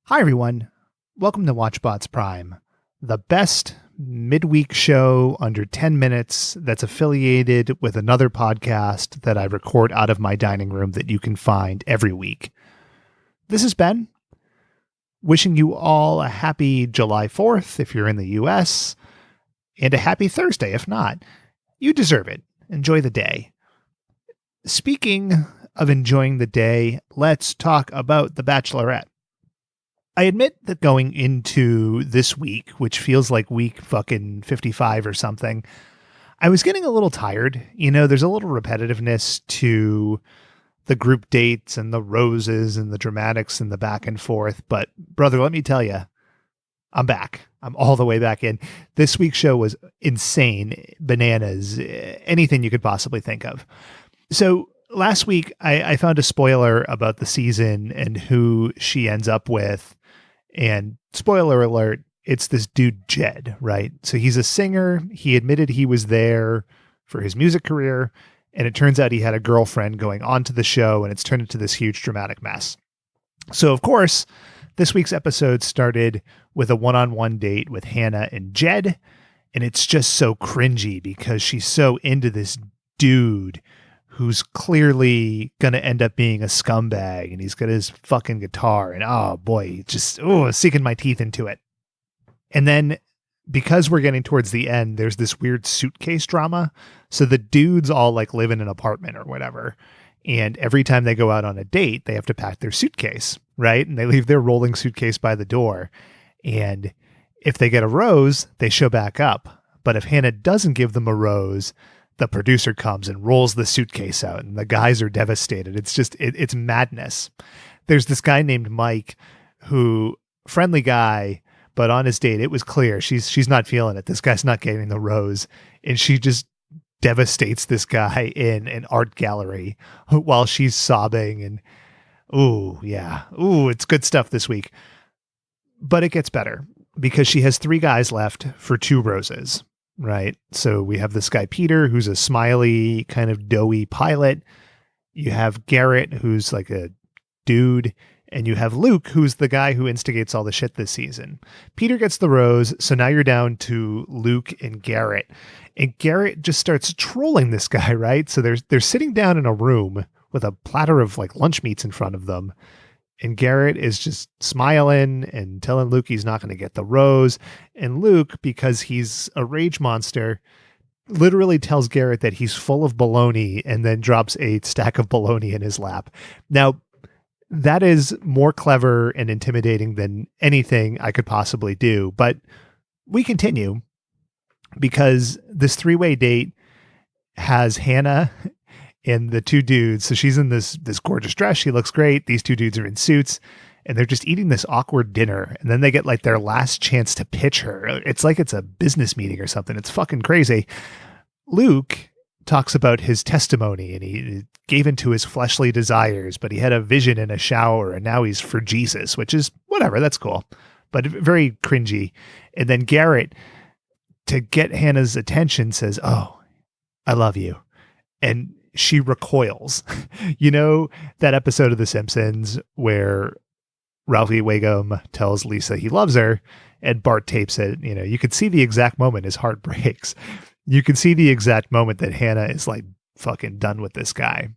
Hi, everyone. Welcome to Watchbots Prime, the best midweek show under 10 minutes that's affiliated with another podcast that I record out of my dining room that you can find every week. This is Ben, wishing you all a happy July 4th if you're in the U.S., and a happy Thursday if not. You deserve it. Enjoy the day. Speaking of enjoying the day, let's talk about The Bachelorette. I admit that going into this week, which feels like week fucking 55 or something, I was getting a little tired. You know, there's a little repetitiveness to the group dates and the roses and the dramatics and the back and forth. But brother, let me tell you, I'm back. I'm all the way back in. This week's show was insane, bananas, anything you could possibly think of. So last week, I found a spoiler about the season and who she ends up with. And spoiler alert, it's this dude, Jed, right? So he's a singer. He admitted he was there for his music career. And it turns out he had a girlfriend going on to the show, and it's turned into this huge dramatic mess. So, of course, this week's episode started with a one-on-one date with Hannah and Jed. And it's just so cringy because she's so into this dude who's clearly going to end up being a scumbag, and he's got his fucking guitar, and oh boy, just sinking my teeth into it. And then because we're getting towards the end, there's this weird suitcase drama. So the dudes all like live in an apartment or whatever. And every time they go out on a date, they have to pack their suitcase, right? And they leave their rolling suitcase by the door. And if they get a rose, they show back up. But if Hannah doesn't give them a rose, the producer comes and rolls the suitcase out, and the guys are devastated. It's just, it's madness. There's this guy named Mike who, friendly guy, but on his date, it was clear she's not feeling it. This guy's not getting the rose. And she just devastates this guy in an art gallery while she's sobbing. And it's good stuff this week. But it gets better because she has 3 guys left for 2 roses. Right. So we have this guy, Peter, who's a smiley, kind of doughy pilot. You have Garrett, who's like a dude. And you have Luke, who's the guy who instigates all the shit this season. Peter gets the rose. So now you're down to Luke and Garrett. And Garrett just starts trolling this guy, right? So they're sitting down in a room with a platter of like lunch meats in front of them. And Garrett is just smiling and telling Luke he's not going to get the rose. And Luke, because he's a rage monster, literally tells Garrett that he's full of bologna and then drops a stack of bologna in his lap. Now, that is more clever and intimidating than anything I could possibly do. But we continue because this 3-way date has Hannah and the 2 dudes. So she's in this gorgeous dress. She looks great. These 2 dudes are in suits and they're just eating this awkward dinner. And then they get like their last chance to pitch her. It's like it's a business meeting or something. It's fucking crazy. Luke talks about his testimony and he gave into his fleshly desires, but he had a vision in a shower and now he's for Jesus, which is whatever. That's cool, but very cringy. And then Garrett, to get Hannah's attention, says, "Oh, I love you." And she recoils. You know that episode of The Simpsons where Ralphie Wiggum tells Lisa he loves her and Bart tapes it? You know, you could see the exact moment his heart breaks. You can see the exact moment that Hannah is like fucking done with this guy.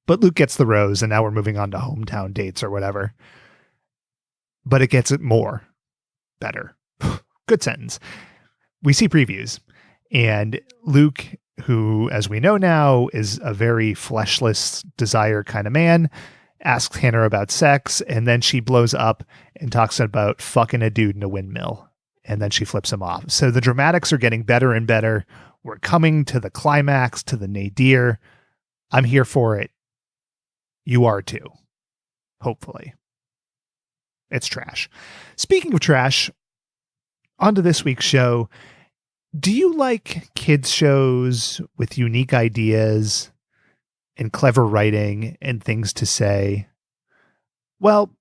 But Luke gets the rose and now we're moving on to hometown dates or whatever. But it gets it more better. Good sentence. We see previews and Luke, who, as we know now, is a very fleshless desire kind of man, asks Hannah about sex, and then she blows up and talks about fucking a dude in a windmill, and then she flips him off. So the dramatics are getting better and better. We're coming to the climax, to the nadir. I'm here for it. You are too. Hopefully. It's trash. Speaking of trash, on to this week's show. Do you like kids shows with unique ideas and clever writing and things to say? Well,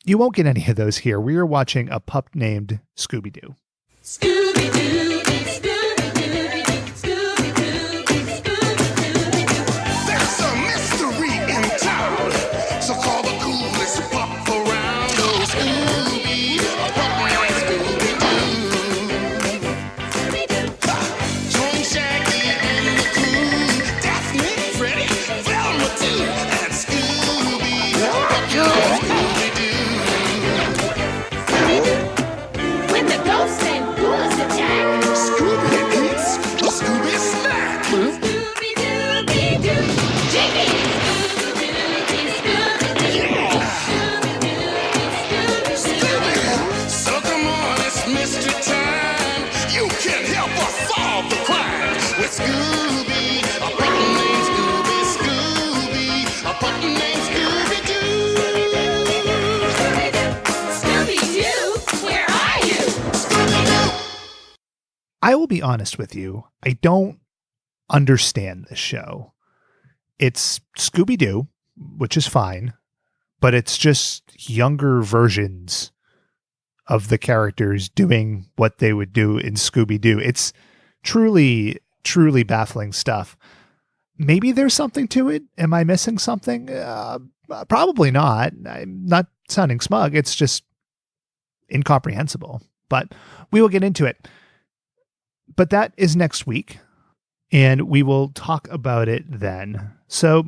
you won't get any of those here. We are watching a pup named Scooby-Doo. Scooby-Doo, Scooby-Doo, Scooby-Doo, Scooby-Doo. There's a mystery in town, so call the coolest pup around. I will be honest with you. I don't understand this show. It's Scooby-Doo, which is fine, but it's just younger versions of the characters doing what they would do in Scooby-Doo. It's truly, truly baffling stuff. Maybe there's something to it. Am I missing something? Probably not. I'm not sounding smug. It's just incomprehensible, but we will get into it. But that is next week, and we will talk about it then. So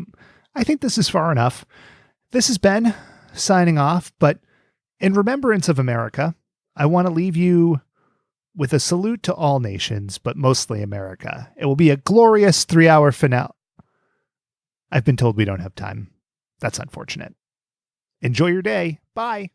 I think this is far enough. This is Ben signing off, but in remembrance of America, I want to leave you with a salute to all nations, but mostly America. It will be a glorious 3-hour finale. I've been told we don't have time. That's unfortunate. Enjoy your day. Bye.